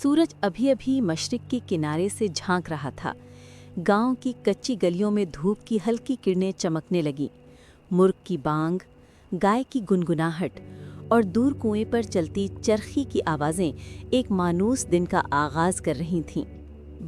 सूरज अभी अभी मशरिक के किनारे से झांक रहा था। गांव की कच्ची गलियों में धूप की हल्की किरणें चमकने लगीं। मुर्ग की बांग, गाय की गुनगुनाहट और दूर कुएं पर चलती चरखी की आवाज़ें एक मानूस दिन का आगाज कर रही थीं।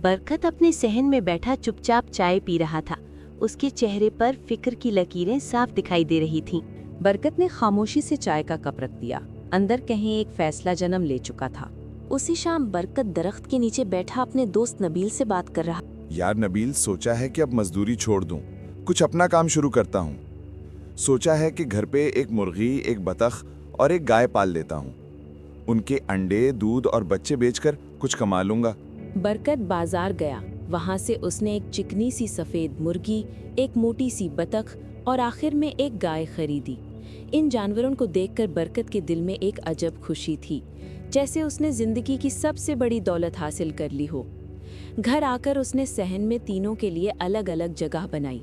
बरकत अपने सहन में बैठा चुपचाप चाय पी रहा था। उसके चेहरे पर फिक्र की लकीरें साफ दिखाई दे रही थीं। बरकत ने खामोशी से चाय का कप रख दिया। अंदर कहीं एक फैसला जन्म ले चुका था। उसी शाम बरकत दरख्त के नीचे बैठा अपने दोस्त नबील से बात कर रहा। यार नबील, सोचा है कि अब मजदूरी छोड़ दूं, कुछ अपना काम शुरू करता हूं। सोचा है कि घर पे एक मुर्गी, एक बतख और एक गाय पाल लेता हूं। उनके अंडे, दूध और बच्चे बेचकर कुछ कमा लूंगा। बरकत बाजार गया। वहां से उसने एक चिकनी सी सफेद मुर्गी, एक मोटी सी बतख और आखिर में एक गाय खरीदी। इन जानवरों को देखकर बरकत के दिल में एक अजब खुशी थी, जैसे उसने जिंदगी की सबसे बड़ी दौलत हासिल कर ली हो। घर आकर उसने सहन में तीनों के लिए अलग अलग जगह बनाई।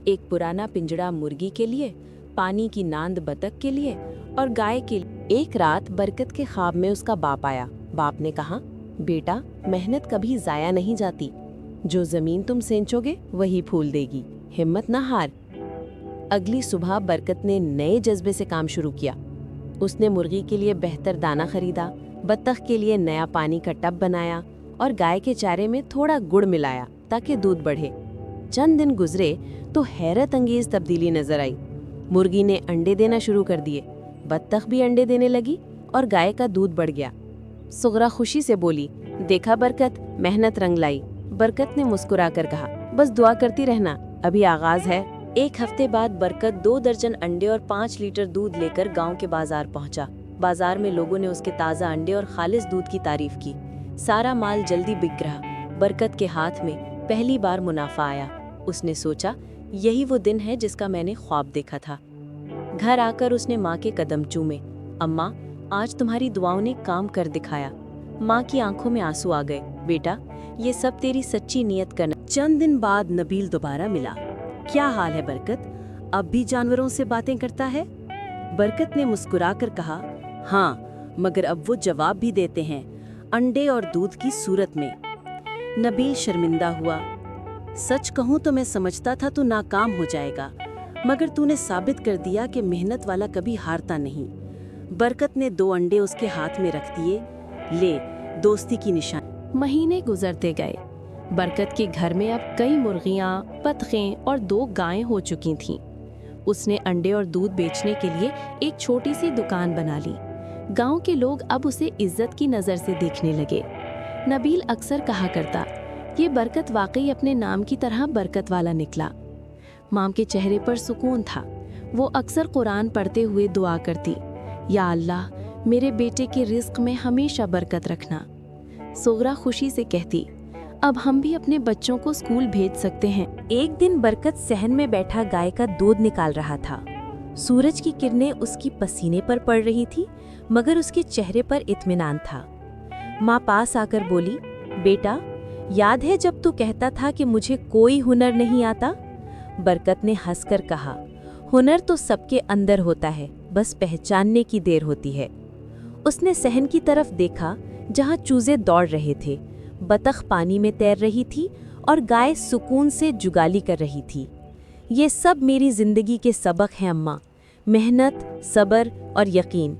एक पुराना पिंजड़ा मुर्गी के लिए, पानी की नांद बतख के लिए और गाय के लिए। एक रात बरकत के ख्वाब में उसका बाप आया। बाप ने कहा, बेटा, मेहनत कभी जाया नहीं जाती। जो जमीन तुम सेंचोगे वही फूल देगी, हिम्मत ना हार। अगली सुबह बरकत ने नए जज्बे से काम शुरू किया। उसने मुर्गी के लिए बेहतर दाना खरीदा, बत्तख के लिए नया पानी का टब बनाया और गाय के चारे में थोड़ा गुड़ मिलाया ताकि दूध बढ़े। चंद दिन गुजरे तो हैरत अंगेज तब्दीली नजर आई। मुर्गी ने अंडे देना शुरू कर दिए, बत्तख भी अंडे देने लगी और गाय का दूध बढ़ गया। सुगरा खुशी से बोली, देखा बरकत, मेहनत रंग लाई। बरकत ने मुस्कुराकर कहा, बस दुआ करती रहना, अभी आगाज है। एक हफ्ते बाद बरकत 2 दर्जन अंडे और 5 लीटर दूध लेकर गांव के बाजार पहुंचा। बाजार में लोगों ने उसके ताज़ा अंडे और खालिस दूध की तारीफ की। सारा माल जल्दी बिक रहा। बरकत के हाथ में पहली बार मुनाफा आया। उसने सोचा, यही वो दिन है जिसका मैंने ख्वाब देखा था। घर आकर उसने माँ के कदम चूमे। अम्मा, आज तुम्हारी दुआओं ने काम कर दिखाया। माँ की आंखों में आंसू आ गए। बेटा, ये सब तेरी सच्ची नीयत करना। चंद दिन बाद नबील दोबारा मिला। क्या हाल है बरकत, अब भी जानवरों से बातें करता है? बरकत ने मुस्कुराकर कहा, हाँ, मगर अब वो जवाब भी देते हैं, अंडे और दूध की सूरत में। नबील शर्मिंदा हुआ। सच कहूँ तो मैं समझता था तू नाकाम हो जाएगा, मगर तूने साबित कर दिया कि मेहनत वाला कभी हारता नहीं। बरकत ने 2 अंडे उसके हाथ में रख दिए। ले, दोस्ती की निशानी। महीने गुजरते गए। बरकत के घर में अब कई मुर्गियाँ, बतखें और 2 गायें हो चुकी थीं। उसने अंडे और दूध बेचने के लिए एक छोटी सी दुकान बना ली। गांव के लोग अब उसे इज्जत की नज़र से देखने लगे। नबील अक्सर कहा करता, ये बरकत वाकई अपने नाम की तरह बरकत वाला निकला। माम के चेहरे पर सुकून था। वो अक्सर कुरान पढ़ते हुए दुआ करती, या अल्लाह, मेरे बेटे के रिस्क में हमेशा बरकत रखना। सुगरा खुशी से कहती, अब हम भी अपने बच्चों को स्कूल भेज सकते हैं। एक दिन बरकत सहन में बैठा गाय का दूध निकाल रहा था। सूरज की किरणें उसकी पसीने पर पड़ रही थी, मगर उसके चेहरे पर इत्मीनान था। माँ पास आकर बोली, बेटा, याद है जब तू कहता था कि मुझे कोई हुनर नहीं आता? बरकत ने हंसकर कहा, हुनर तो सबके अंदर होता है, बस पहचानने की देर होती है। उसने सहन की तरफ देखा, जहाँ चूजे दौड़ रहे थे, बतख पानी में तैर रही थी और गाय सुकून से जुगाली कर रही थी। ये सब मेरी जिंदगी के सबक हैं अम्मा, मेहनत, सब्र और यकीन।